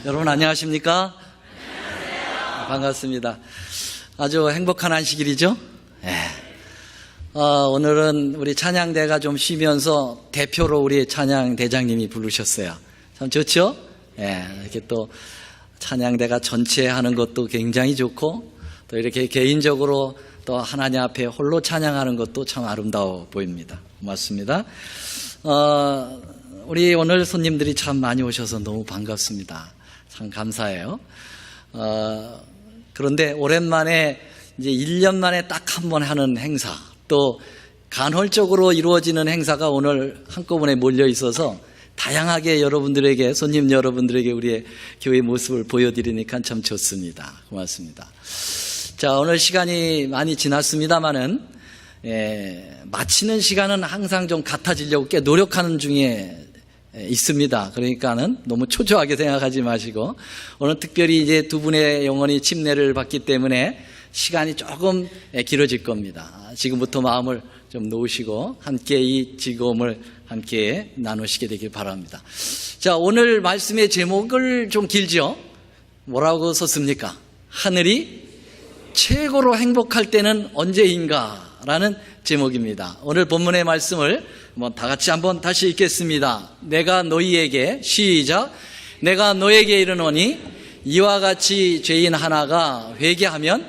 여러분 안녕하십니까? 안녕하세요. 반갑습니다. 아주 행복한 안식일이죠? 네. 오늘은 우리 찬양대가 좀 쉬면서 대표로 우리 찬양대장님이 부르셨어요. 참 좋죠? 네. 이렇게 또 찬양대가 전체 하는 것도 굉장히 좋고 또 이렇게 개인적으로 또 하나님 앞에 홀로 찬양하는 것도 참 아름다워 보입니다. 고맙습니다. 우리 오늘 손님들이 참 많이 오셔서 너무 반갑습니다. 참 감사해요. 그런데 오랜만에 이제 1년 만에 딱 한 번 하는 행사, 또 간헐적으로 이루어지는 행사가 오늘 한꺼번에 몰려 있어서 다양하게 여러분들에게, 손님 여러분들에게 우리의 교회 모습을 보여드리니까 참 좋습니다. 고맙습니다. 자, 오늘 시간이 많이 지났습니다만은 마치는 시간은 항상 좀 같아지려고 꽤 노력하는 중에 있습니다. 그러니까는 너무 초조하게 생각하지 마시고 오늘 특별히 이제 두 분의 영혼이 침례를 받기 때문에 시간이 조금 길어질 겁니다. 지금부터 마음을 좀 놓으시고 함께 이 즐거움을 함께 나누시게 되길 바랍니다. 자, 오늘 말씀의 제목을 좀 길죠? 뭐라고 썼습니까? 하늘이 최고로 행복할 때는 언제인가? 라는 제목입니다. 오늘 본문의 말씀을 다 같이 한번 다시 읽겠습니다. 내가 너희에게, 시작, 내가 너에게 이르노니 이와 같이 죄인 하나가 회개하면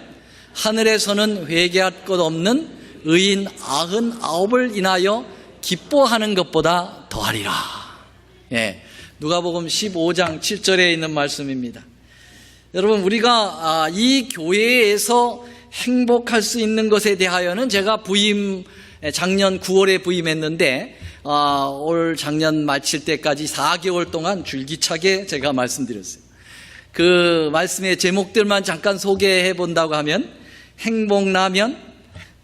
하늘에서는 회개할 것 없는 의인 99을 인하여 기뻐하는 것보다 더하리라. 누가복음 15장 7절에 있는 말씀입니다. 여러분, 우리가 이 교회에서 행복할 수 있는 것에 대하여는 제가 작년 9월에 부임했는데 올 작년 마칠 때까지 4개월 동안 줄기차게 제가 말씀드렸어요. 그 말씀의 제목들만 잠깐 소개해 본다고 하면 행복라면,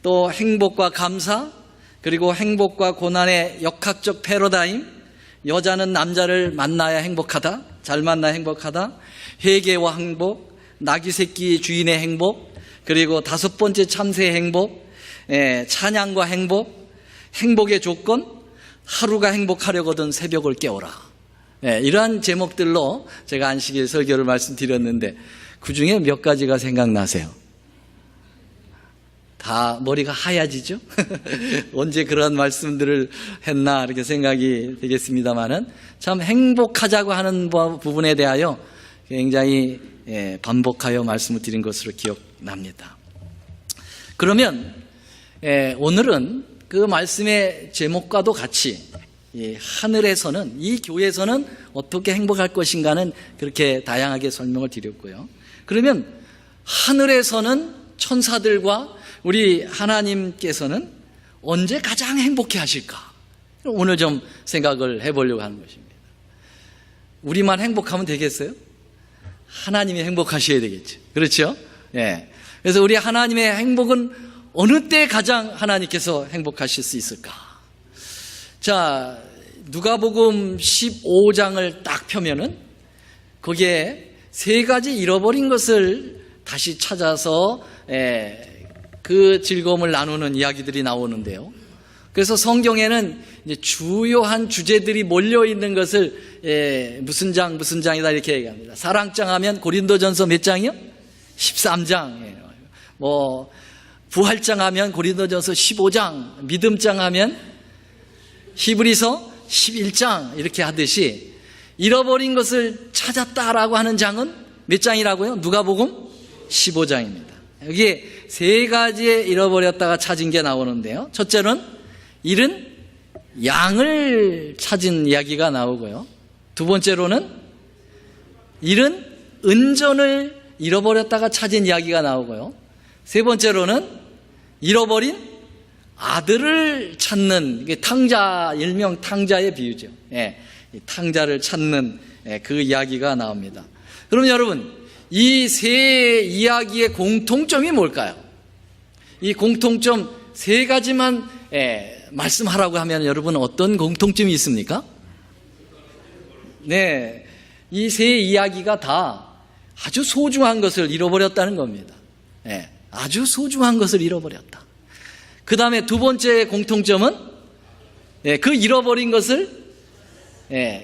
또 행복과 감사, 그리고 행복과 고난의 역학적 패러다임, 여자는 남자를 만나야 행복하다, 잘 만나야 행복하다, 회개와 행복, 나귀 새끼 주인의 행복, 그리고 5번째 참새의 행복, 찬양과 행복, 행복의 조건, 하루가 행복하려거든 새벽을 깨워라. 이러한 제목들로 제가 안식일 설교를 말씀드렸는데 그 중에 몇 가지가 생각나세요? 다 머리가 하얘지죠? 언제 그런 말씀들을 했나 이렇게 생각이 되겠습니다만은 참 행복하자고 하는 부분에 대하여 굉장히 반복하여 말씀을 드린 것으로 기억납니다. 그러면 오늘은 그 말씀의 제목과도 같이 하늘에서는, 이 교회에서는 어떻게 행복할 것인가는 그렇게 다양하게 설명을 드렸고요. 그러면 하늘에서는 천사들과 우리 하나님께서는 언제 가장 행복해 하실까? 오늘 좀 생각을 해보려고 하는 것입니다. 우리만 행복하면 되겠어요? 하나님이 행복하셔야 되겠죠. 그렇죠? 그래서 우리 하나님의 행복은 어느 때 가장 하나님께서 행복하실 수 있을까? 자, 누가복음 15장을 딱 펴면은 거기에 3가지 잃어버린 것을 다시 찾아서 그 즐거움을 나누는 이야기들이 나오는데요. 그래서 성경에는 이제 주요한 주제들이 몰려있는 것을 무슨 장이다 이렇게 얘기합니다. 사랑장 하면 고린도전서 몇 장이요? 13장. 부활장 하면 고린도전서 15장, 믿음장 하면 히브리서 11장 이렇게 하듯이 잃어버린 것을 찾았다라고 하는 장은 몇 장이라고요? 누가복음 15장입니다. 여기에 3가지의 잃어버렸다가 찾은 게 나오는데요. 첫째는 잃은 양을 찾은 이야기가 나오고요. 두 번째로는 잃은 은전을 잃어버렸다가 찾은 이야기가 나오고요. 세 번째로는 잃어버린 아들을 찾는, 이게 탕자, 일명 탕자의 비유죠. 탕자를 찾는 그 이야기가 나옵니다. 그럼 여러분, 이 3 이야기의 공통점이 뭘까요? 이 공통점 3가지만 말씀하라고 하면 여러분 어떤 공통점이 있습니까? 이 3 이야기가 다 아주 소중한 것을 잃어버렸다는 겁니다. 아주 소중한 것을 잃어버렸다. 그 다음에 두 번째 공통점은 그 잃어버린 것을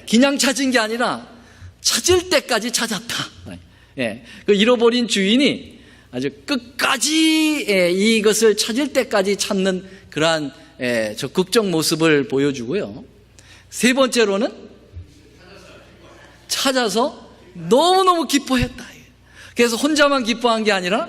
그냥 찾은 게 아니라 찾을 때까지 찾았다. 예, 그 잃어버린 주인이 아주 끝까지 이것을 찾을 때까지 찾는 그러한 적극적 모습을 보여주고요. 세 번째로는 찾아서 너무너무 기뻐했다. 그래서 혼자만 기뻐한 게 아니라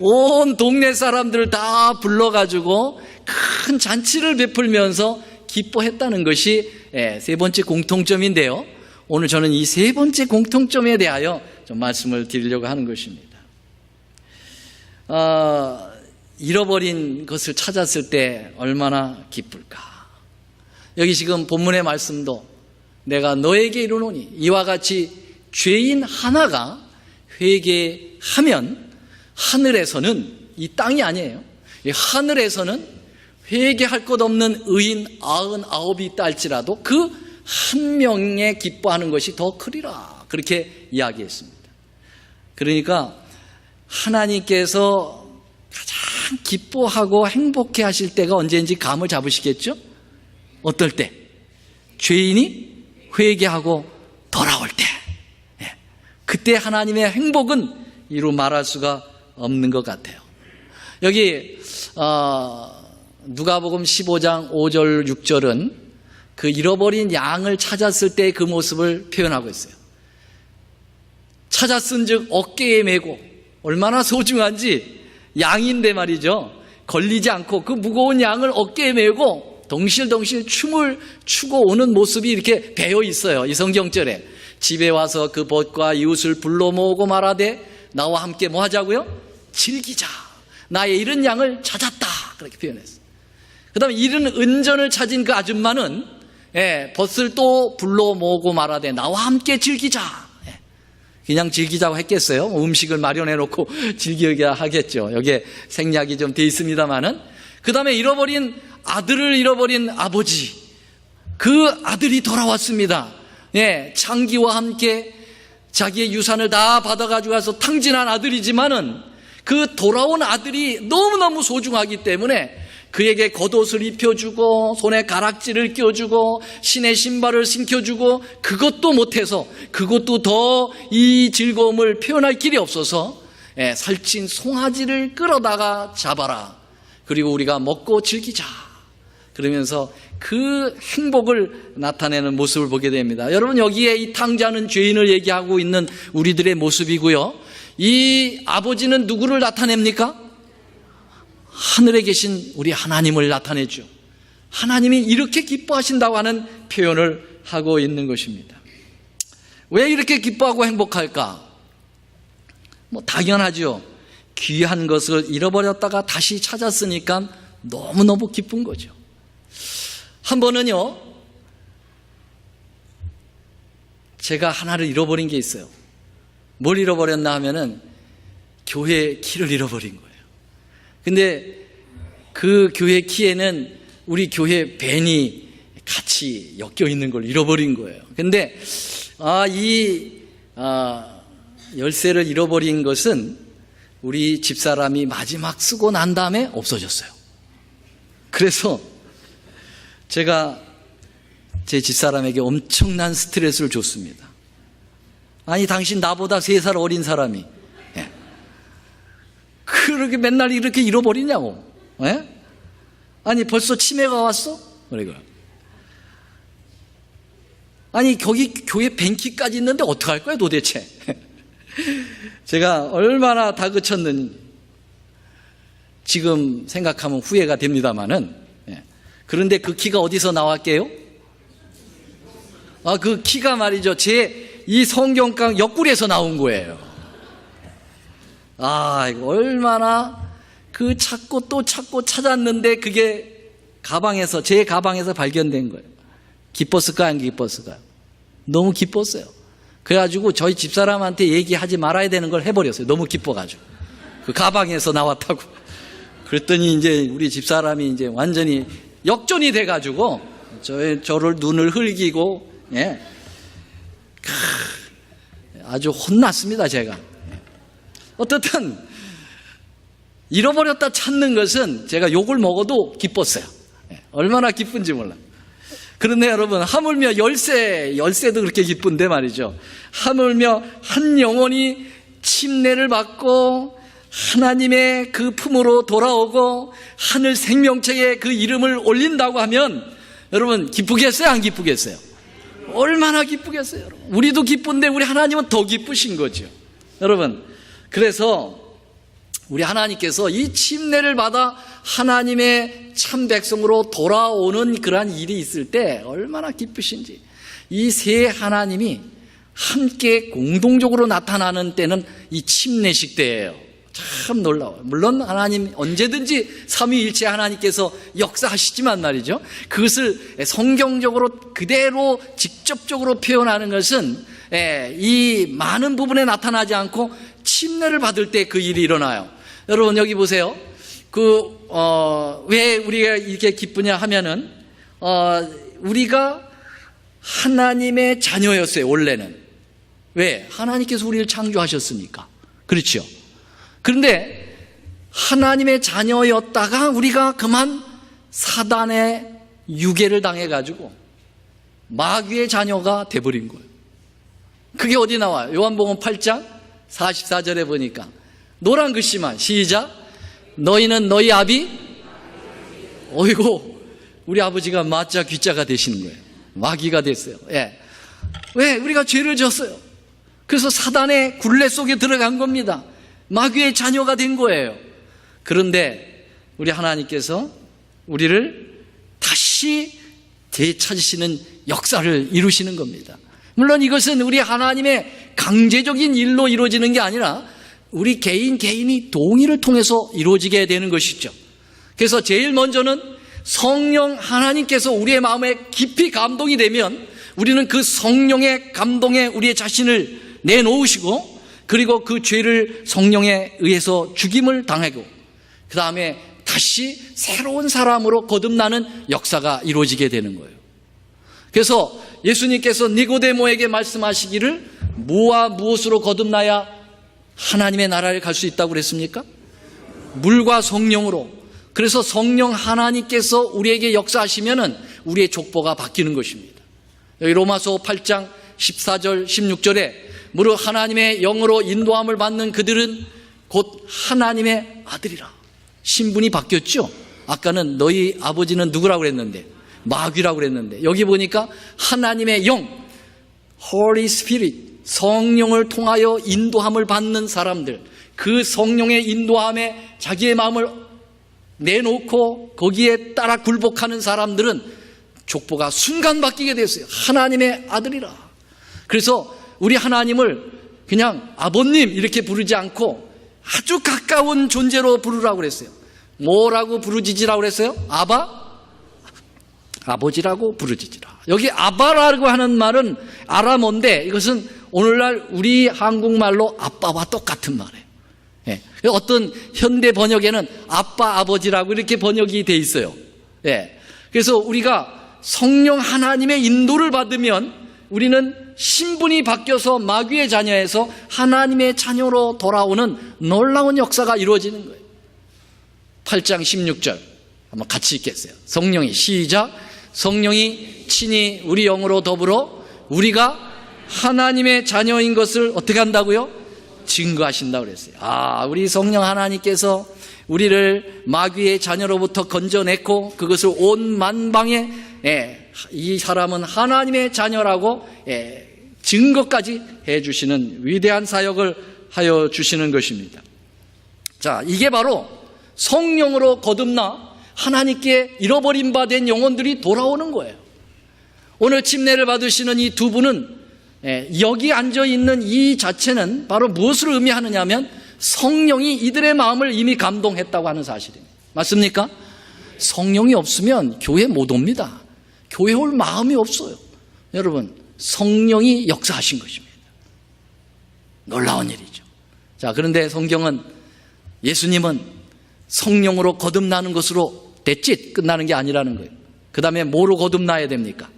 온 동네 사람들을 다 불러가지고 큰 잔치를 베풀면서 기뻐했다는 것이 세 번째 공통점인데요. 오늘 저는 이 세 번째 공통점에 대하여 좀 말씀을 드리려고 하는 것입니다. 잃어버린 것을 찾았을 때 얼마나 기쁠까. 여기 지금 본문의 말씀도 내가 너에게 이르노니 이와 같이 죄인 하나가 회개하면 하늘에서는, 이 땅이 아니에요, 하늘에서는 회개할 것 없는 의인 99이 있다 할지라도 그 한 명에 기뻐하는 것이 더 크리라, 그렇게 이야기했습니다. 그러니까 하나님께서 가장 기뻐하고 행복해 하실 때가 언제인지 감을 잡으시겠죠? 어떨 때? 죄인이 회개하고 돌아올 때. 그때 하나님의 행복은 이루 말할 수가 없는 것 같아요. 여기 누가복음 15장 5절 6절은 그 잃어버린 양을 찾았을 때 그 모습을 표현하고 있어요. 찾았은즉 어깨에 메고, 얼마나 소중한지, 양인데 말이죠, 걸리지 않고 그 무거운 양을 어깨에 메고 덩실덩실 춤을 추고 오는 모습이 이렇게 배어 있어요. 이 성경절에 집에 와서 그 벗과 이웃을 불러 모으고 말하되 나와 함께 뭐 하자고요? 즐기자. 나의 잃은 양을 찾았다, 그렇게 표현했어요. 그 다음에 잃은 은전을 찾은 그 아줌마는 벗을 또 불러 모으고 말하되 나와 함께 즐기자. 그냥 즐기자고 했겠어요? 음식을 마련해 놓고 즐기게 하겠죠. 여기에 생략이 좀 돼 있습니다만은. 그 다음에 아들을 잃어버린 아버지, 그 아들이 돌아왔습니다. 창기와 함께 자기의 유산을 다 받아가지고 가서 탕진한 아들이지만은 그 돌아온 아들이 너무너무 소중하기 때문에 그에게 겉옷을 입혀주고 손에 가락지를 껴주고 신의 신발을 신겨주고, 그것도 못해서, 그것도 더 이 즐거움을 표현할 길이 없어서 살찐 송아지를 끌어다가 잡아라, 그리고 우리가 먹고 즐기자, 그러면서 그 행복을 나타내는 모습을 보게 됩니다. 여러분, 여기에 이 탕자는 죄인을 얘기하고 있는 우리들의 모습이고요, 이 아버지는 누구를 나타냅니까? 하늘에 계신 우리 하나님을 나타내죠. 하나님이 이렇게 기뻐하신다고 하는 표현을 하고 있는 것입니다. 왜 이렇게 기뻐하고 행복할까? 당연하죠. 귀한 것을 잃어버렸다가 다시 찾았으니까 너무너무 기쁜 거죠. 한 번은요, 제가 하나를 잃어버린 게 있어요. 뭘 잃어버렸나 하면은 교회 키를 잃어버린 거예요. 근데 그 교회 키에는 우리 교회 밴이 같이 엮여 있는 걸 잃어버린 거예요. 근데 열쇠를 잃어버린 것은 우리 집사람이 마지막 쓰고 난 다음에 없어졌어요. 그래서 제가 제 집사람에게 엄청난 스트레스를 줬습니다. 아니, 당신 나보다 3살 어린 사람이 그렇게 맨날 이렇게 잃어버리냐고. 아니, 벌써 치매가 왔어? 그래요. 아니, 거기 교회 뱅키까지 있는데 어떡할 거야 도대체? 제가 얼마나 다그쳤는지 지금 생각하면 후회가 됩니다만은, 그런데 그 키가 어디서 나왔게요? 그 키가 말이죠, 제 이 성경강 옆구리에서 나온 거예요. 이거 얼마나 찾고 또 찾고 찾았는데 그게 제 가방에서 발견된 거예요. 기뻤을까요? 안 기뻤을까요? 너무 기뻤어요. 그래가지고 저희 집사람한테 얘기하지 말아야 되는 걸 해버렸어요. 너무 기뻐가지고. 그 가방에서 나왔다고. 그랬더니 이제 우리 집사람이 이제 완전히 역전이 돼가지고 저를 눈을 흘기고, 아주 혼났습니다, 제가. 어떻든 잃어버렸다 찾는 것은 제가 욕을 먹어도 기뻤어요. 얼마나 기쁜지 몰라요. 그런데 여러분, 하물며 열쇠도 그렇게 기쁜데 말이죠. 하물며 한 영혼이 침례를 받고 하나님의 그 품으로 돌아오고 하늘 생명책에 그 이름을 올린다고 하면 여러분 기쁘겠어요? 안 기쁘겠어요? 얼마나 기쁘겠어요? 여러분. 우리도 기쁜데 우리 하나님은 더 기쁘신 거죠. 여러분, 그래서 우리 하나님께서 이 침례를 받아 하나님의 참 백성으로 돌아오는 그러한 일이 있을 때 얼마나 기쁘신지. 이 세 하나님이 함께 공동적으로 나타나는 때는 이 침례식 때예요. 참 놀라워요. 물론 하나님 언제든지 삼위일체 하나님께서 역사하시지만 말이죠, 그것을 성경적으로 그대로 직접적으로 표현하는 것은 이 많은 부분에 나타나지 않고 침례를 받을 때 그 일이 일어나요. 여러분 여기 보세요. 왜 우리가 이렇게 기쁘냐 하면은 우리가 하나님의 자녀였어요. 원래는. 왜? 하나님께서 우리를 창조하셨으니까. 그렇죠. 그런데 하나님의 자녀였다가 우리가 그만 사단의 유괴를 당해가지고 마귀의 자녀가 돼버린 거예요. 그게 어디 나와요? 요한복음 8장 44절에 보니까 노란 글씨만 시작. 너희는 너희 아비, 어이고 우리 아버지가 마자 귀자가 되시는 거예요. 마귀가 됐어요. 예. 왜? 우리가 죄를 졌어요. 그래서 사단의 굴레 속에 들어간 겁니다. 마귀의 자녀가 된 거예요. 그런데 우리 하나님께서 우리를 다시 되찾으시는 역사를 이루시는 겁니다. 물론 이것은 우리 하나님의 강제적인 일로 이루어지는 게 아니라 우리 개인이 동의를 통해서 이루어지게 되는 것이죠. 그래서 제일 먼저는 성령 하나님께서 우리의 마음에 깊이 감동이 되면 우리는 그 성령의 감동에 우리의 자신을 내놓으시고, 그리고 그 죄를 성령에 의해서 죽임을 당하고 그 다음에 다시 새로운 사람으로 거듭나는 역사가 이루어지게 되는 거예요. 그래서 예수님께서 니고데모에게 말씀하시기를 무와 무엇으로 거듭나야 하나님의 나라를 갈 수 있다고 그랬습니까? 물과 성령으로. 그래서 성령 하나님께서 우리에게 역사하시면은 우리의 족보가 바뀌는 것입니다. 여기 로마서 8장 14절 16절에 무릇 하나님의 영으로 인도함을 받는 그들은 곧 하나님의 아들이라. 신분이 바뀌었죠. 아까는 너희 아버지는 누구라고 그랬는데 마귀라고 그랬는데 여기 보니까 하나님의 영, Holy Spirit, 성령을 통하여 인도함을 받는 사람들, 그 성령의 인도함에 자기의 마음을 내놓고 거기에 따라 굴복하는 사람들은 족보가 순간 바뀌게 됐어요. 하나님의 아들이라. 그래서 우리 하나님을 그냥 아버님 이렇게 부르지 않고 아주 가까운 존재로 부르라고 그랬어요. 뭐라고 부르짖으라고 그랬어요? 아버지라고 부르짖으라. 여기 아바라고 하는 말은 아람어인데 이것은 오늘날 우리 한국말로 아빠와 똑같은 말이에요. 예. 어떤 현대 번역에는 아빠, 아버지라고 이렇게 번역이 돼 있어요. 예. 그래서 우리가 성령 하나님의 인도를 받으면 우리는 신분이 바뀌어서 마귀의 자녀에서 하나님의 자녀로 돌아오는 놀라운 역사가 이루어지는 거예요. 8장 16절 한번 같이 읽겠어요. 성령이 시작. 성령이 친히 우리 영으로 더불어 우리가 하나님의 자녀인 것을 어떻게 한다고요? 증거하신다고 그랬어요. 우리 성령 하나님께서 우리를 마귀의 자녀로부터 건져냈고 그것을 온 만방에 이 사람은 하나님의 자녀라고 증거까지 해주시는 위대한 사역을 하여 주시는 것입니다. 자, 이게 바로 성령으로 거듭나 하나님께 잃어버린 바 된 영혼들이 돌아오는 거예요. 오늘 침례를 받으시는 이 두 분은 여기 앉아있는 이 자체는 바로 무엇을 의미하느냐 하면 성령이 이들의 마음을 이미 감동했다고 하는 사실입니다. 맞습니까? 성령이 없으면 교회 못 옵니다. 교회 올 마음이 없어요. 여러분, 성령이 역사하신 것입니다. 놀라운 일이죠. 자, 그런데 성경은 예수님은 성령으로 거듭나는 것으로 됐지 끝나는 게 아니라는 거예요. 그 다음에 뭐로 거듭나야 됩니까?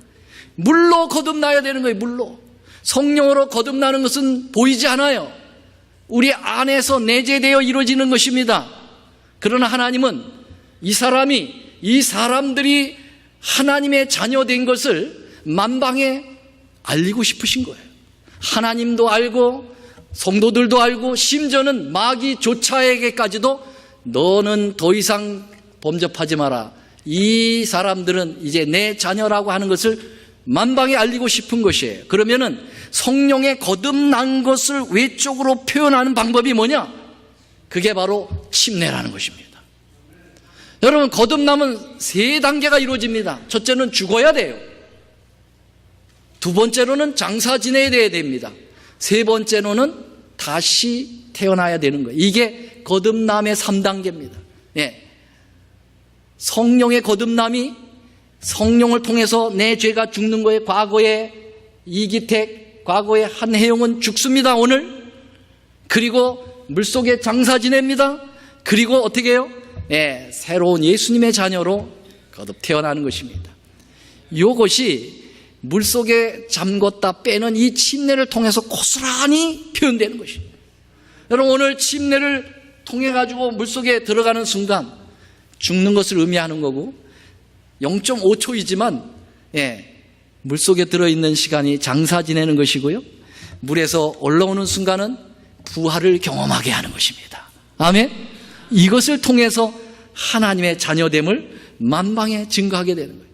물로 거듭나야 되는 거예요. 물로. 성령으로 거듭나는 것은 보이지 않아요. 우리 안에서 내재되어 이루어지는 것입니다. 그러나 하나님은 이 사람들이 하나님의 자녀된 것을 만방에 알리고 싶으신 거예요. 하나님도 알고 성도들도 알고 심지어는 마귀조차에게까지도 너는 더 이상 범접하지 마라. 이 사람들은 이제 내 자녀라고 하는 것을 만방에 알리고 싶은 것이에요. 그러면은 성령의 거듭난 것을 외적으로 표현하는 방법이 뭐냐? 그게 바로 침례라는 것입니다. 여러분, 거듭남은 3단계가 이루어집니다. 첫째는 죽어야 돼요. 두 번째로는 장사 지내야 됩니다. 세 번째로는 다시 태어나야 되는 거예요. 이게 거듭남의 3단계입니다. 네. 성령의 거듭남이 성령을 통해서 내 죄가 죽는 거예요. 과거에 이기택, 과거에 한혜영은 죽습니다, 오늘. 그리고 물속에 장사 지냅니다. 그리고 어떻게 해요? 네, 새로운 예수님의 자녀로 거듭 태어나는 것입니다. 이것이 물속에 잠궜다 빼는 이 침례를 통해서 고스란히 표현되는 것입니다. 여러분, 오늘 침례를 통해 가지고 물속에 들어가는 순간 죽는 것을 의미하는 거고 0.5초이지만 물속에 들어있는 시간이 장사 지내는 것이고요, 물에서 올라오는 순간은 부활을 경험하게 하는 것입니다. 아멘. 이것을 통해서 하나님의 자녀됨을 만방에 증거하게 되는 거예요.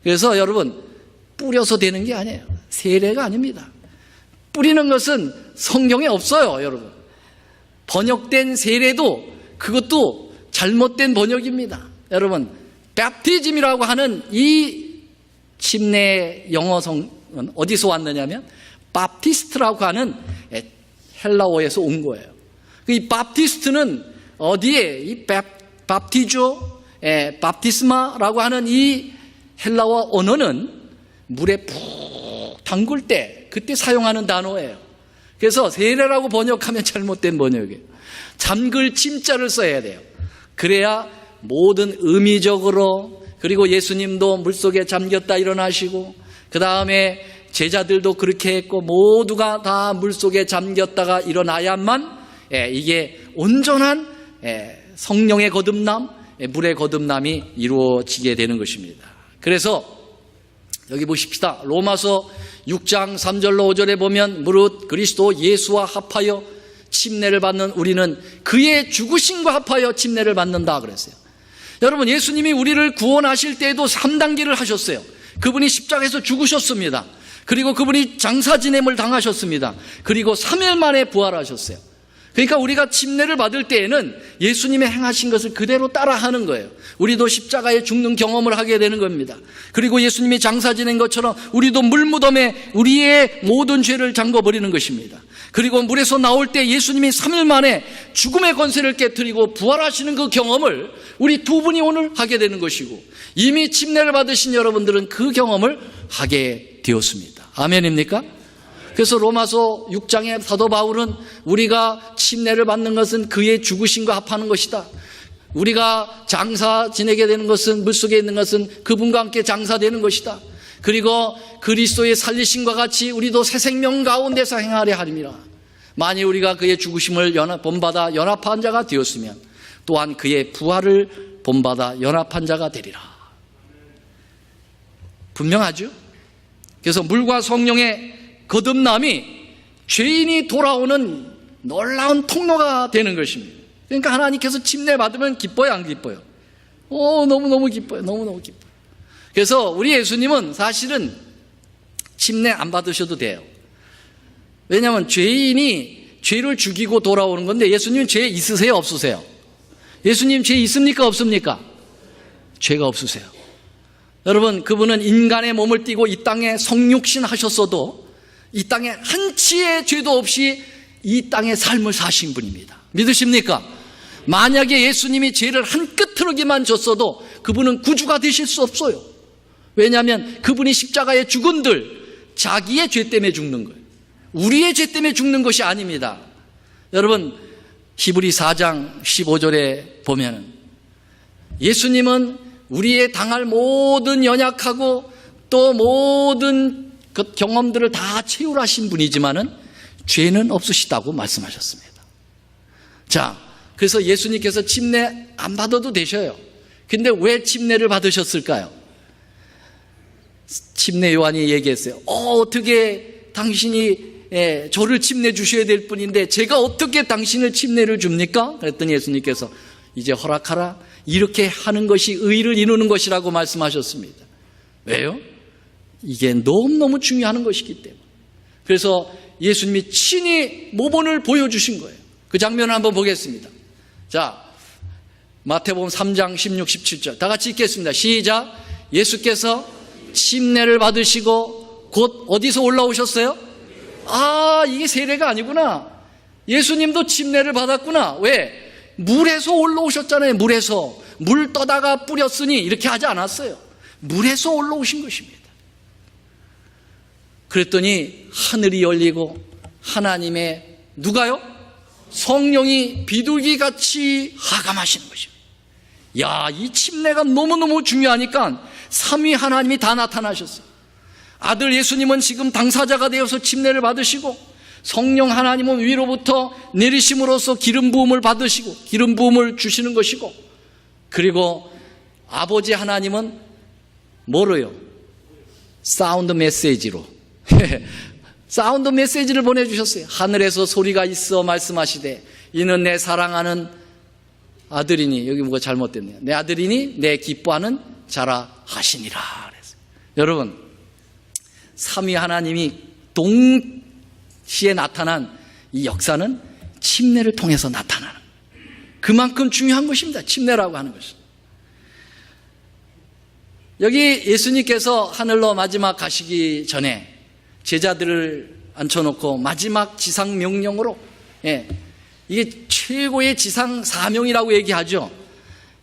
그래서 여러분, 뿌려서 되는 게 아니에요. 세례가 아닙니다. 뿌리는 것은 성경에 없어요, 여러분. 번역된 세례도 그것도 잘못된 번역입니다. 여러분, baptism이라고 하는 이 침례의 영어성은 어디서 왔느냐면 바프티스트라고 하는 헬라어에서 온 거예요. 이 바프티스트는 어디에 이 바프티조, 바프티스마라고 하는 이 헬라어 언어는 물에 푹 담글 때 그때 사용하는 단어예요. 그래서 세례라고 번역하면 잘못된 번역이에요. 잠글 침자를 써야 돼요. 그래야 모든 의미적으로, 그리고 예수님도 물속에 잠겼다 일어나시고 그 다음에 제자들도 그렇게 했고 모두가 다 물속에 잠겼다가 일어나야만 이게 온전한 성령의 거듭남, 물의 거듭남이 이루어지게 되는 것입니다. 그래서 여기 보십시다. 로마서 6장 3절로 5절에 보면 무릇 그리스도 예수와 합하여 침례를 받는 우리는 그의 죽으심과 합하여 침례를 받는다 그랬어요. 여러분, 예수님이 우리를 구원하실 때에도 3단계를 하셨어요. 그분이 십자가에서 죽으셨습니다. 그리고 그분이 장사 지냄을 당하셨습니다. 그리고 3일 만에 부활하셨어요. 그러니까 우리가 침례를 받을 때에는 예수님의 행하신 것을 그대로 따라하는 거예요. 우리도 십자가에 죽는 경험을 하게 되는 겁니다. 그리고 예수님이 장사 지낸 것처럼 우리도 물무덤에 우리의 모든 죄를 잠궈버리는 것입니다. 그리고 물에서 나올 때 예수님이 3일 만에 죽음의 권세를 깨뜨리고 부활하시는 그 경험을 우리 두 분이 오늘 하게 되는 것이고, 이미 침례를 받으신 여러분들은 그 경험을 하게 되었습니다. 아멘입니까? 그래서 로마서 6장의 사도 바울은 우리가 침례를 받는 것은 그의 죽으심과 합하는 것이다. 우리가 장사 지내게 되는 것은, 물속에 있는 것은 그분과 함께 장사되는 것이다. 그리고 그리스도의 살리심과 같이 우리도 새 생명 가운데서 행하려 함이라. 만일 우리가 그의 죽으심을 본받아 연합한 자가 되었으면 또한 그의 부활을 본받아 연합한 자가 되리라. 분명하죠? 그래서 물과 성령의 거듭남이 죄인이 돌아오는 놀라운 통로가 되는 것입니다. 그러니까 하나님께서 침례 받으면 기뻐요, 안 기뻐요? 너무너무 기뻐요. 너무너무 기뻐요. 그래서 우리 예수님은 사실은 침례 안 받으셔도 돼요. 왜냐하면 죄인이 죄를 죽이고 돌아오는 건데, 예수님 죄 있으세요, 없으세요? 예수님 죄 있습니까, 없습니까? 죄가 없으세요. 여러분, 그분은 인간의 몸을 띠고 이 땅에 성육신 하셨어도 이 땅에 한치의 죄도 없이 이 땅의 삶을 사신 분입니다. 믿으십니까? 만약에 예수님이 죄를 한 끄트러기만 졌어도 그분은 구주가 되실 수 없어요. 왜냐하면 그분이 십자가에 죽은들 자기의 죄 때문에 죽는 거예요. 우리의 죄 때문에 죽는 것이 아닙니다. 여러분, 히브리 4장 15절에 보면 예수님은 우리의 당할 모든 연약하고 또 모든 그 경험들을 다 채울하신 분이지만은 죄는 없으시다고 말씀하셨습니다. 자, 그래서 예수님께서 침례 안 받아도 되셔요. 근데 왜 침례를 받으셨을까요? 침례 요한이 얘기했어요. 어떻게 당신이 저를 침례 주셔야 될 분인데 제가 어떻게 당신을 침례를 줍니까? 그랬더니 예수님께서 이제 허락하라. 이렇게 하는 것이 의를 이루는 것이라고 말씀하셨습니다. 왜요? 이게 너무너무 중요한 것이기 때문에. 그래서 예수님이 친히 모본을 보여주신 거예요. 그 장면을 한번 보겠습니다. 자, 마태복음 3장 16, 17절 다 같이 읽겠습니다. 시작. 예수께서 침례를 받으시고 곧 어디서 올라오셨어요? 이게 세례가 아니구나. 예수님도 침례를 받았구나. 왜? 물에서 올라오셨잖아요. 물에서. 물 떠다가 뿌렸으니 이렇게 하지 않았어요. 물에서 올라오신 것입니다. 그랬더니 하늘이 열리고 하나님의 누가요? 성령이 비둘기같이 하감하시는 것입니다. 야, 이 침례가 너무너무 중요하니까 삼위 하나님이 다 나타나셨어요. 아들 예수님은 지금 당사자가 되어서 침례를 받으시고 성령 하나님은 위로부터 내리심으로써 기름 부음을 받으시고 기름 부음을 주시는 것이고, 그리고 아버지 하나님은 뭐로요? 사운드 메시지로 사운드 메시지를 보내주셨어요. 하늘에서 소리가 있어 말씀하시되 이는 내 사랑하는 아들이니, 여기 뭐가 잘못됐네요. 내 아들이니 내 기뻐하는 자라 하시니라 그랬어요. 여러분, 삼위 하나님이 동시에 나타난 이 역사는 침례를 통해서 나타나는, 그만큼 중요한 것입니다. 침례라고 하는 것은. 여기 예수님께서 하늘로 마지막 가시기 전에 제자들을 앉혀놓고 마지막 지상 명령으로, 이게 최고의 지상 사명이라고 얘기하죠.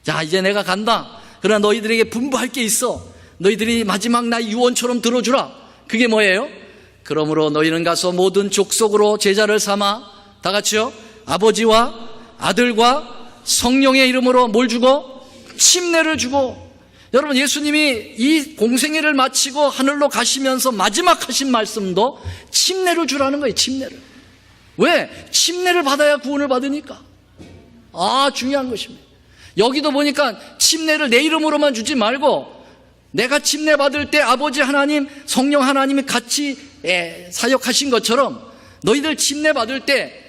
자, 이제 내가 간다. 그러나 너희들에게 분부할 게 있어. 너희들이 마지막 나의 유언처럼 들어주라. 그게 뭐예요? 그러므로 너희는 가서 모든 족속으로 제자를 삼아, 다 같이요, 아버지와 아들과 성령의 이름으로 뭘 주고? 침례를 주고. 여러분, 예수님이 이 공생애를 마치고 하늘로 가시면서 마지막 하신 말씀도 침례를 주라는 거예요. 침례를. 왜? 침례를 받아야 구원을 받으니까. 중요한 것입니다. 여기도 보니까 침례를 내 이름으로만 주지 말고 내가 침례 받을 때 아버지 하나님, 성령 하나님이 같이 사역하신 것처럼 너희들 침례 받을 때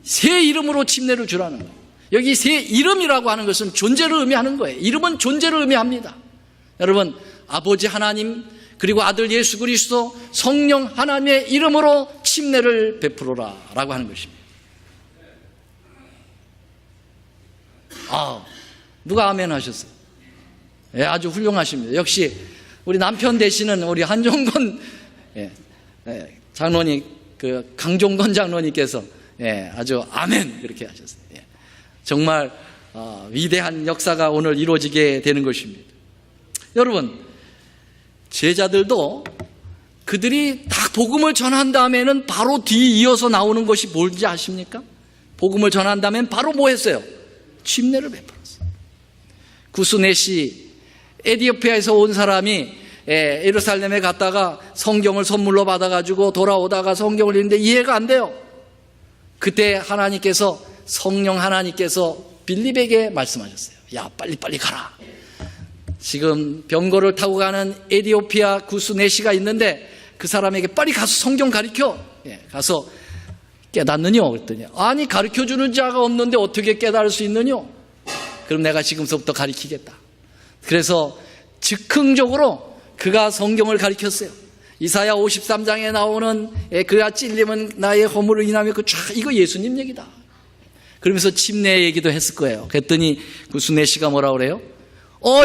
새 이름으로 침례를 주라는 거예요. 여기 새 이름이라고 하는 것은 존재를 의미하는 거예요. 이름은 존재를 의미합니다. 여러분, 아버지 하나님 그리고 아들 예수 그리스도 성령 하나님의 이름으로 침례를 베풀어라 라고 하는 것입니다. 누가 아멘 하셨어요? 아주 훌륭하십니다. 역시 우리 남편 되시는 우리 한종건 장로님, 그 강종건 장로님께서 아주 아멘 그렇게 하셨어요. 정말 위대한 역사가 오늘 이루어지게 되는 것입니다. 여러분, 제자들도 그들이 다 복음을 전한 다음에는 바로 뒤이어서 나오는 것이 뭔지 아십니까? 복음을 전한 다음엔 바로 뭐 했어요? 침례를 베풀었어요. 구스네시, 에티오피아에서 온 사람이 예루살렘에 갔다가 성경을 선물로 받아가지고 돌아오다가 성경을 읽는데 이해가 안 돼요. 그때 하나님께서, 성령 하나님께서 빌립에게 말씀하셨어요. 야, 빨리빨리 가라. 지금 병거를 타고 가는 에티오피아 구스네시가 있는데 그 사람에게 빨리 가서 성경 가르쳐. 가서 깨닫느뇨? 그랬더니 아니, 가르쳐주는 자가 없는데 어떻게 깨달을 수 있느뇨? 그럼 내가 지금서부터 가르치겠다. 그래서 즉흥적으로 그가 성경을 가르쳤어요. 이사야 53장에 나오는 그가 찔림은 나의 허물을 인하며 이거 예수님 얘기다. 그러면서 침례 얘기도 했을 거예요. 그랬더니 구스네시가 뭐라 그래요?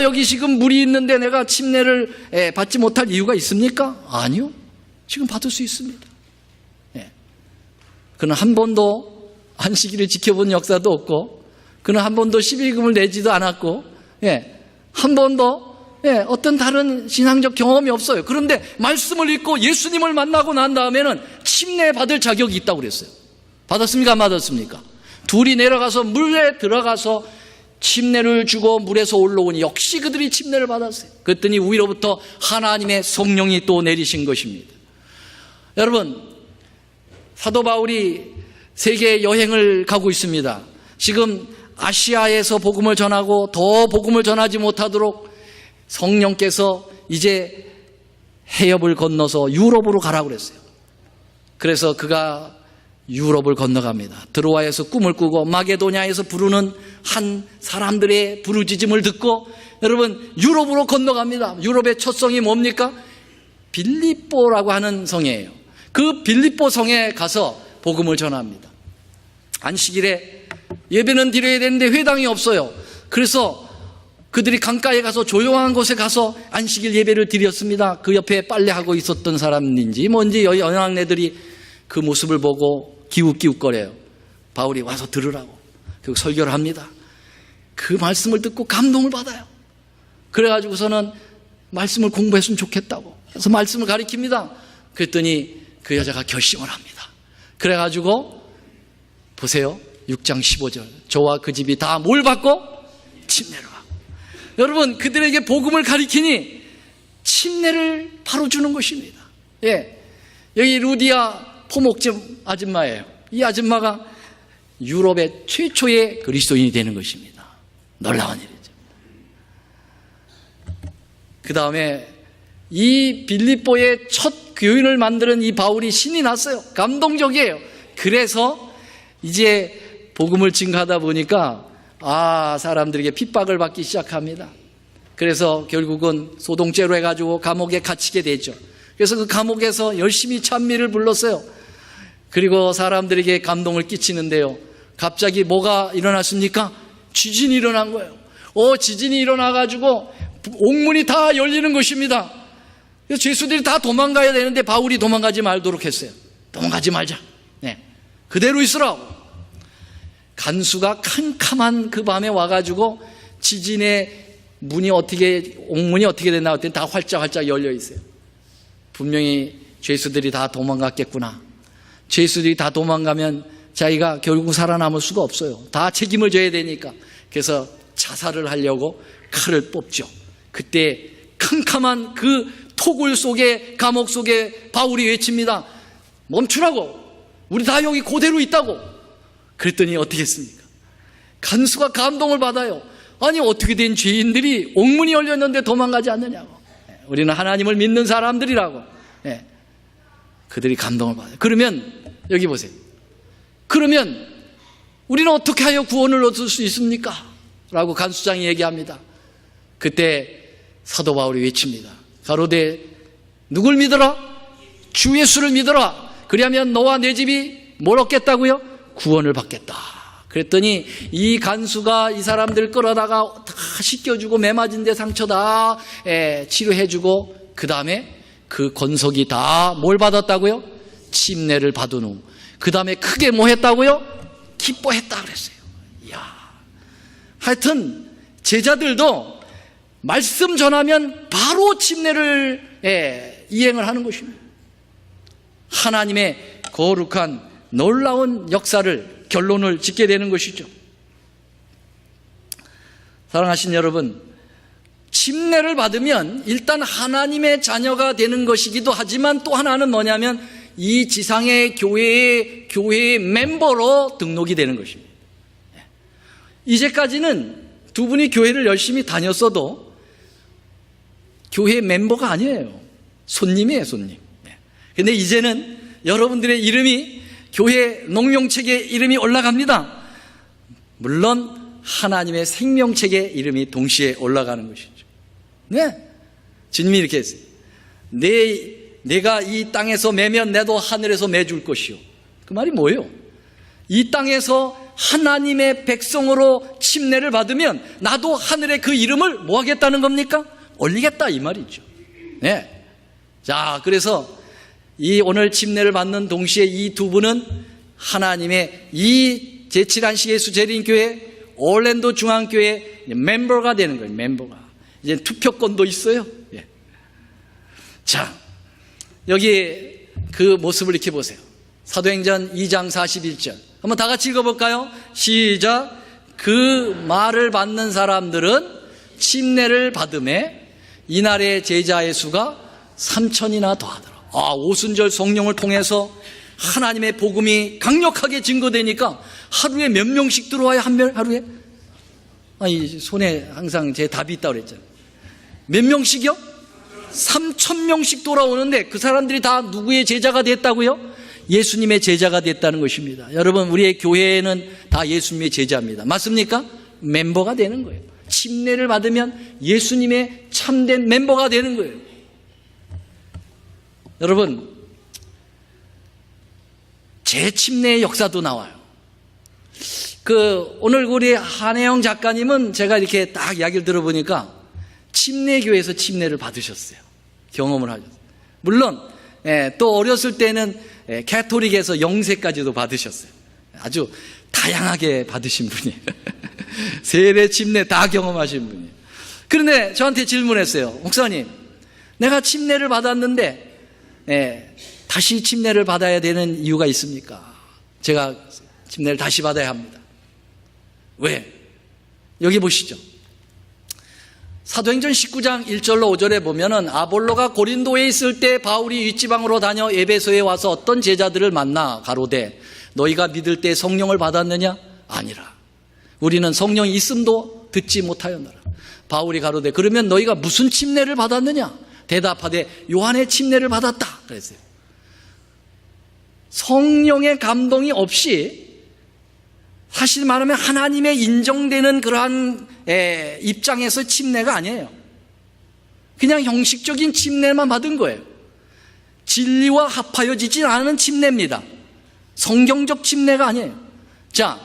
여기 지금 물이 있는데 내가 침례를 받지 못할 이유가 있습니까? 아니요. 지금 받을 수 있습니다. 그는 한 번도 안식일을 지켜본 역사도 없고, 그는 한 번도 12금을 내지도 않았고, 한 번도 어떤 다른 신앙적 경험이 없어요. 그런데 말씀을 읽고 예수님을 만나고 난 다음에는 침례 받을 자격이 있다고 그랬어요. 받았습니까? 안 받았습니까? 둘이 내려가서 물에 들어가서 침례를 주고 물에서 올라오니 역시 그들이 침례를 받았어요. 그랬더니 위로부터 하나님의 성령이 또 내리신 것입니다. 여러분, 사도 바울이 세계 여행을 가고 있습니다. 지금 아시아에서 복음을 전하고 더 복음을 전하지 못하도록 성령께서 이제 해협을 건너서 유럽으로 가라고 그랬어요. 그래서 그가 유럽을 건너갑니다. 드로아에서 꿈을 꾸고 마게도냐에서 부르는 한 사람들의 부르짖음을 듣고 여러분 유럽으로 건너갑니다. 유럽의 첫 성이 뭡니까? 빌립보라고 하는 성이에요. 그 빌립보 성에 가서 복음을 전합니다. 안식일에 예배는 드려야 되는데 회당이 없어요. 그래서 그들이 강가에 가서 조용한 곳에 가서 안식일 예배를 드렸습니다. 그 옆에 빨래하고 있었던 사람인지 뭔지 연락네들이 그 모습을 보고 기웃기웃거려요. 바울이 와서 들으라고. 그리고 설교를 합니다. 그 말씀을 듣고 감동을 받아요. 그래가지고서는 말씀을 공부했으면 좋겠다고. 그래서 말씀을 가리킵니다. 그랬더니 그 여자가 결심을 합니다. 그래가지고 보세요. 6장 15절. 저와 그 집이 다 뭘 받고? 침례를 받고. 여러분 그들에게 복음을 가리키니 침례를 바로 주는 것입니다. 예, 여기 루디아 포목집 아줌마예요. 이 아줌마가 유럽의 최초의 그리스도인이 되는 것입니다. 놀라운 일이죠. 그 다음에 이 빌립보의 첫 교인을 만드는 이 바울이 신이 났어요. 감동적이에요. 그래서 이제 복음을 증거하다 보니까 사람들에게 핍박을 받기 시작합니다. 그래서 결국은 소동죄로 해가지고 감옥에 갇히게 되죠. 그래서 그 감옥에서 열심히 찬미를 불렀어요. 그리고 사람들에게 감동을 끼치는데요. 갑자기 뭐가 일어났습니까? 지진이 일어난 거예요. 지진이 일어나가지고 옥문이 다 열리는 것입니다. 그래서 죄수들이 다 도망가야 되는데 바울이 도망가지 말도록 했어요. 도망가지 말자. 네, 그대로 있으라고. 간수가 캄캄한 그 밤에 와가지고 지진의 옥문이 어떻게 됐나 했더니 다 활짝활짝 열려 있어요. 분명히 죄수들이 다 도망갔겠구나. 죄수들이 다 도망가면 자기가 결국 살아남을 수가 없어요. 다 책임을 져야 되니까. 그래서 자살을 하려고 칼을 뽑죠. 그때 캄캄한 그 토굴 속에, 감옥 속에 바울이 외칩니다. 멈추라고. 우리 다 여기 그대로 있다고. 그랬더니 어떻게 했습니까? 간수가 감동을 받아요. 아니 어떻게 된 죄인들이 옥문이 열렸는데 도망가지 않느냐고. 우리는 하나님을 믿는 사람들이라고. 그들이 감동을 받아요. 그러면 여기 보세요. 그러면 우리는 어떻게 하여 구원을 얻을 수 있습니까? 라고 간수장이 얘기합니다. 그때 사도 바울이 외칩니다. 가로되 누굴 믿어라? 주 예수를 믿어라. 그리하면 너와 내 집이 뭘 얻겠다고요? 구원을 받겠다. 그랬더니 이 간수가 이 사람들 끌어다가 다 씻겨주고 매 맞은 데 상처 다 치료해주고 그 다음에 그 권석이 다 뭘 받았다고요? 침례를 받은 후 그 다음에 크게 뭐 했다고요? 기뻐했다 그랬어요. 이야. 하여튼 제자들도 말씀 전하면 바로 침례를 이행을 하는 것입니다. 하나님의 거룩한 놀라운 역사를 결론을 짓게 되는 것이죠. 사랑하신 여러분, 침례를 받으면 일단 하나님의 자녀가 되는 것이기도 하지만 또 하나는 뭐냐면 이 지상의 교회의 멤버로 등록이 되는 것입니다. 이제까지는 두 분이 교회를 열심히 다녔어도 교회 멤버가 아니에요. 손님이에요, 손님. 근데 이제는 여러분들의 이름이 교회 농명책에 이름이 올라갑니다. 물론 하나님의 생명책에 이름이 동시에 올라가는 것이죠. 네, 주님이 이렇게 했어요. 내가 이 땅에서 매면 내도 하늘에서 매줄 것이요. 그 말이 뭐예요? 이 땅에서 하나님의 백성으로 침례를 받으면 나도 하늘에 그 이름을 뭐 하겠다는 겁니까? 올리겠다 이 말이죠. 네. 자, 그래서 이 오늘 침례를 받는 동시에 이 두 분은 하나님의 이 제7안식 예수 재림교회 올랜도 중앙교회 멤버가 되는 거예요. 멤버가. 이제 투표권도 있어요. 예. 자, 여기 그 모습을 이렇게 보세요. 사도행전 2장 41절. 한번 다 같이 읽어볼까요? 시작. 그 말을 받는 사람들은 침례를 받음에 이날의 제자의 수가 3,000이나 더하더라. 오순절 성령을 통해서 하나님의 복음이 강력하게 증거되니까 하루에 몇 명씩 들어와요? 하루에? 이 손에 항상 제 답이 있다고 그랬잖아요. 몇 명씩이요? 3,000명씩 돌아오는데 그 사람들이 다 누구의 제자가 됐다고요? 예수님의 제자가 됐다는 것입니다. 여러분, 우리의 교회는 다 예수님의 제자입니다. 맞습니까? 멤버가 되는 거예요. 침례를 받으면 예수님의 참된 멤버가 되는 거예요. 여러분, 재침례의 역사도 나와요. 오늘 우리 한혜영 작가님은 제가 이렇게 딱 이야기를 들어보니까 침례교회에서 침례를 받으셨어요. 경험을 하셨어요. 물론 또 어렸을 때는 가톨릭에서 영세까지도 받으셨어요. 아주 다양하게 받으신 분이에요. 세례, 침례 다 경험하신 분이에요. 그런데 저한테 질문했어요. 목사님, 내가 침례를 받았는데 다시 침례를 받아야 되는 이유가 있습니까? 제가 침례를 다시 받아야 합니다. 왜? 여기 보시죠. 사도행전 19장 1절로 5절에 보면은 아볼로가 고린도에 있을 때 바울이 윗지방으로 다녀 에베소에 와서 어떤 제자들을 만나 가로되 너희가 믿을 때 성령을 받았느냐? 아니라. 우리는 성령이 있음도 듣지 못하였노라. 바울이 가로되 그러면 너희가 무슨 침례를 받았느냐? 대답하되 요한의 침례를 받았다. 그랬어요. 성령의 감동이 없이 사실 말하면 하나님의 인정되는 그러한 입장에서 침례가 아니에요. 그냥 형식적인 침례만 받은 거예요. 진리와 합하여지지 않은 침례입니다. 성경적 침례가 아니에요. 자,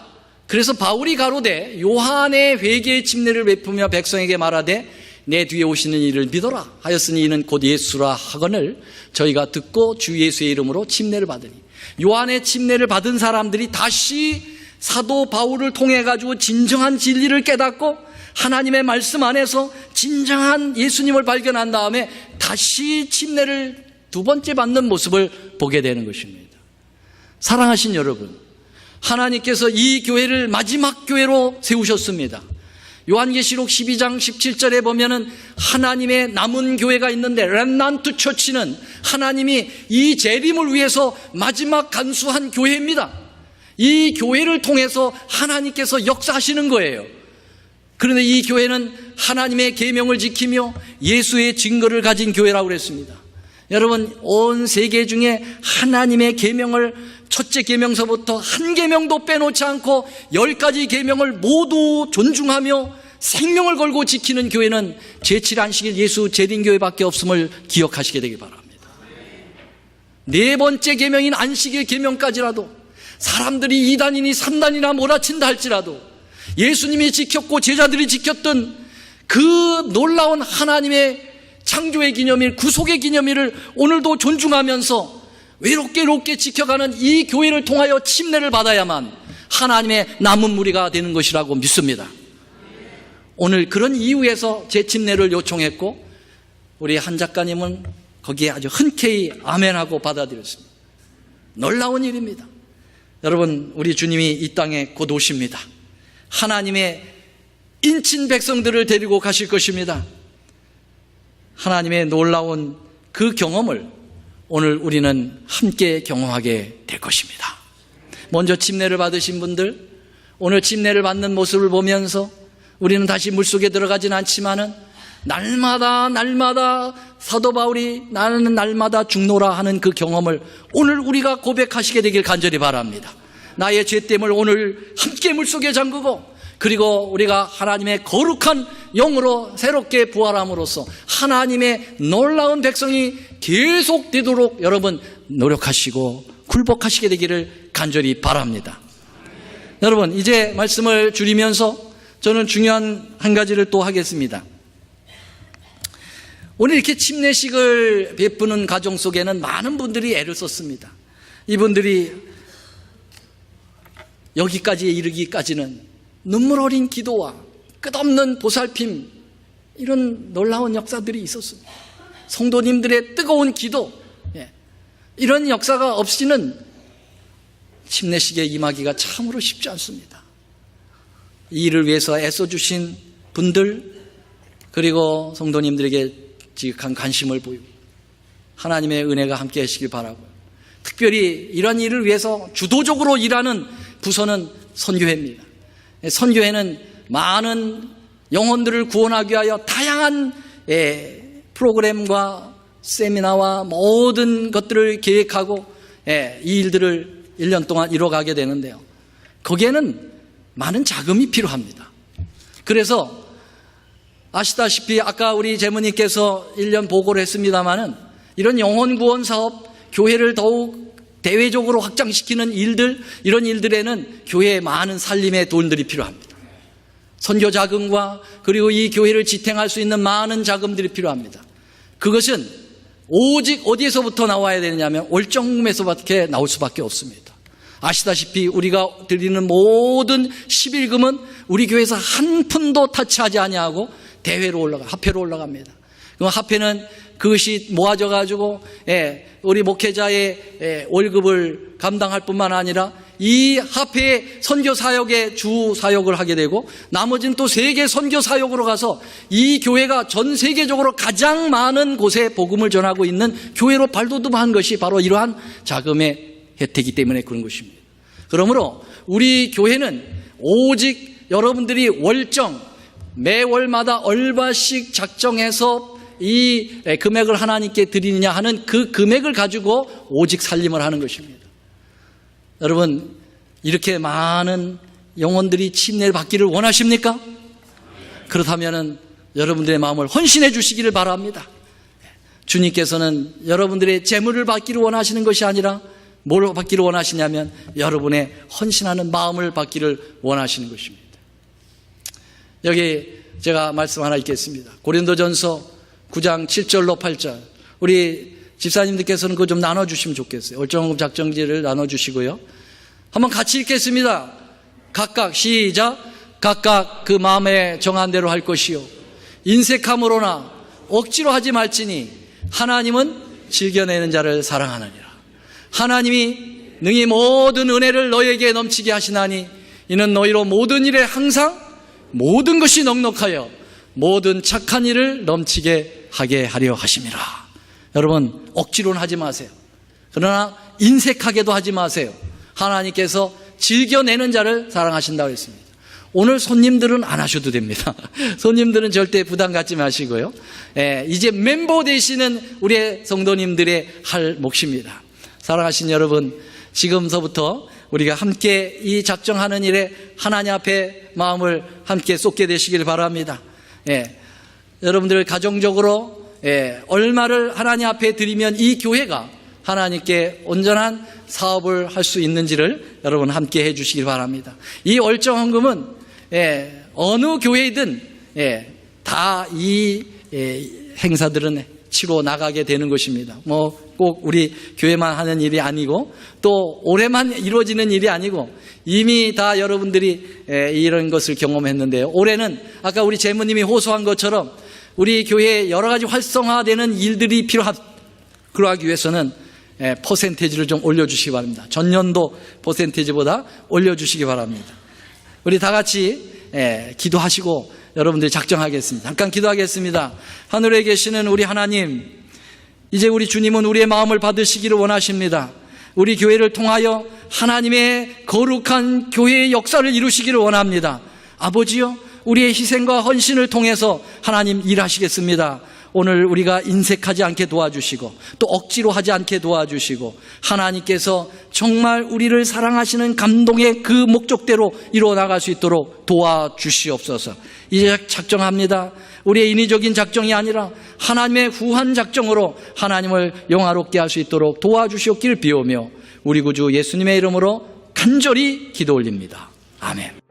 그래서 바울이 가로되 요한의 회개의 침례를 베푸며 백성에게 말하되 내 뒤에 오시는 이를 믿어라 하였으니 이는 곧 예수라 하거늘 저희가 듣고 주 예수의 이름으로 침례를 받으니. 요한의 침례를 받은 사람들이 다시 사도 바울을 통해 가지고 진정한 진리를 깨닫고 하나님의 말씀 안에서 진정한 예수님을 발견한 다음에 다시 침례를 두 번째 받는 모습을 보게 되는 것입니다. 사랑하신 여러분, 하나님께서 이 교회를 마지막 교회로 세우셨습니다. 요한계시록 12장 17절에 보면은 하나님의 남은 교회가 있는데 렘넌트 처치는 하나님이 이 재림을 위해서 마지막 간수한 교회입니다. 이 교회를 통해서 하나님께서 역사하시는 거예요. 그런데 이 교회는 하나님의 계명을 지키며 예수의 증거를 가진 교회라고 그랬습니다. 여러분, 온 세계 중에 하나님의 계명을 첫째 계명서부터 한 계명도 빼놓지 않고 10가지 계명을 모두 존중하며 생명을 걸고 지키는 교회는 제7안식일 예수 재림교회밖에 없음을 기억하시게 되기 바랍니다. 네 번째 계명인 안식일 계명까지라도 사람들이 2단이니 3단이나 몰아친다 할지라도 예수님이 지켰고 제자들이 지켰던 그 놀라운 하나님의 창조의 기념일, 구속의 기념일을 오늘도 존중하면서 외롭게 지켜가는 이 교회를 통하여 침례를 받아야만 하나님의 남은 무리가 되는 것이라고 믿습니다. 오늘 그런 이유에서 재침례를 요청했고 우리 한 작가님은 거기에 아주 흔쾌히 아멘하고 받아들였습니다. 놀라운 일입니다. 여러분, 우리 주님이 이 땅에 곧 오십니다. 하나님의 인친 백성들을 데리고 가실 것입니다. 하나님의 놀라운 그 경험을 오늘 우리는 함께 경험하게 될 것입니다. 먼저 침례를 받으신 분들, 오늘 침례를 받는 모습을 보면서 우리는 다시 물속에 들어가진 않지만은 날마다 사도 바울이 나는 날마다 죽노라 하는 그 경험을 오늘 우리가 고백하시게 되길 간절히 바랍니다. 나의 죄됨을 오늘 함께 물속에 잠그고 그리고 우리가 하나님의 거룩한 영으로 새롭게 부활함으로써 하나님의 놀라운 백성이 계속되도록 여러분 노력하시고 굴복하시게 되기를 간절히 바랍니다. 여러분, 이제 말씀을 줄이면서 저는 중요한 한 가지를 또 하겠습니다. 오늘 이렇게 침례식을 베푸는 가정 속에는 많은 분들이 애를 썼습니다. 이분들이 여기까지 이르기까지는 눈물 어린 기도와 끝없는 보살핌, 이런 놀라운 역사들이 있었습니다. 성도님들의 뜨거운 기도, 이런 역사가 없이는 침례식에 임하기가 참으로 쉽지 않습니다. 이 일을 위해서 애써주신 분들, 그리고 성도님들에게 지극한 관심을 보이고 하나님의 은혜가 함께 하시길 바라고요. 특별히 이런 일을 위해서 주도적으로 일하는 부서는 선교회입니다. 선교회는 많은 영혼들을 구원하기 위하여 다양한 프로그램과 세미나와 모든 것들을 계획하고 이 일들을 1년 동안 이뤄가게 되는데요. 거기에는 많은 자금이 필요합니다. 그래서 아시다시피 아까 우리 재무님께서 1년 보고를 했습니다마는 이런 영혼 구원 사업, 교회를 더욱 대외적으로 확장시키는 일들, 이런 일들에는 교회에 많은 살림의 돈들이 필요합니다. 선교 자금과 그리고 이 교회를 지탱할 수 있는 많은 자금들이 필요합니다. 그것은 오직 어디에서부터 나와야 되느냐면 월정금에서밖에 나올 수밖에 없습니다. 아시다시피 우리가 드리는 모든 11금은 우리 교회에서 한 푼도 타치하지 아니하고 대회로 화폐로 올라갑니다. 그 화폐는 그것이 모아져 가지고 우리 목회자의 월급을 감당할 뿐만 아니라 이 화폐의 선교 사역에 주 사역을 하게 되고 나머지는 또 세계 선교 사역으로 가서 이 교회가 전 세계적으로 가장 많은 곳에 복음을 전하고 있는 교회로 발돋움한 것이 바로 이러한 자금의 혜택이기 때문에 그런 것입니다. 그러므로 우리 교회는 오직 여러분들이 매월마다 얼마씩 작정해서 이 금액을 하나님께 드리느냐 하는 그 금액을 가지고 오직 살림을 하는 것입니다. 여러분, 이렇게 많은 영혼들이 침례를 받기를 원하십니까? 그렇다면 여러분들의 마음을 헌신해 주시기를 바랍니다. 주님께서는 여러분들의 재물을 받기를 원하시는 것이 아니라 뭘 받기를 원하시냐면 여러분의 헌신하는 마음을 받기를 원하시는 것입니다. 여기 제가 말씀 하나 읽겠습니다. 고린도전서 9장 7절로 8절. 우리 집사님들께서는 그거 좀 나눠주시면 좋겠어요. 월정금 작정지를 나눠주시고요. 한번 같이 읽겠습니다. 각각 시작. 각각 그 마음에 정한 대로 할 것이요 인색함으로나 억지로 하지 말지니 하나님은 즐겨내는 자를 사랑하느니라. 하나님이 능히 모든 은혜를 너희에게 넘치게 하시나니 이는 너희로 모든 일에 항상 모든 것이 넉넉하여 모든 착한 일을 넘치게 하게 하려 하심이라. 여러분, 억지로는 하지 마세요. 그러나 인색하게도 하지 마세요. 하나님께서 즐겨내는 자를 사랑하신다고 했습니다. 오늘 손님들은 안 하셔도 됩니다. 손님들은 절대 부담 갖지 마시고요. 이제 멤버 되시는 우리의 성도님들의 할 몫입니다. 사랑하신 여러분, 지금서부터 우리가 함께 이 작정하는 일에 하나님 앞에 마음을 함께 쏟게 되시길 바랍니다. 여러분들 가정적으로 얼마를 하나님 앞에 드리면 이 교회가 하나님께 온전한 사업을 할 수 있는지를 여러분 함께 해 주시길 바랍니다. 이 월정헌금은 어느 교회이든 다 이 행사들은 치러 나가게 되는 것입니다. 꼭 우리 교회만 하는 일이 아니고 또 올해만 이루어지는 일이 아니고 이미 다 여러분들이 이런 것을 경험했는데요. 올해는 아까 우리 재무님이 호소한 것처럼 우리 교회에 여러 가지 활성화되는 일들이 그러하기 위해서는 퍼센테이지를 좀 올려주시기 바랍니다. 전년도 퍼센테이지보다 올려주시기 바랍니다. 우리 다 같이 기도하시고 여러분들이 작정하겠습니다. 잠깐 기도하겠습니다. 하늘에 계시는 우리 하나님, 이제 우리 주님은 우리의 마음을 받으시기를 원하십니다. 우리 교회를 통하여 하나님의 거룩한 교회의 역사를 이루시기를 원합니다. 아버지요, 우리의 희생과 헌신을 통해서 하나님 일하시겠습니다. 오늘 우리가 인색하지 않게 도와주시고 또 억지로 하지 않게 도와주시고 하나님께서 정말 우리를 사랑하시는 감동의 그 목적대로 이루어나갈 수 있도록 도와주시옵소서. 이제 작정합니다. 우리의 인위적인 작정이 아니라 하나님의 후한 작정으로 하나님을 영화롭게 할 수 있도록 도와주시옵기를 비우며 우리 구주 예수님의 이름으로 간절히 기도 올립니다. 아멘.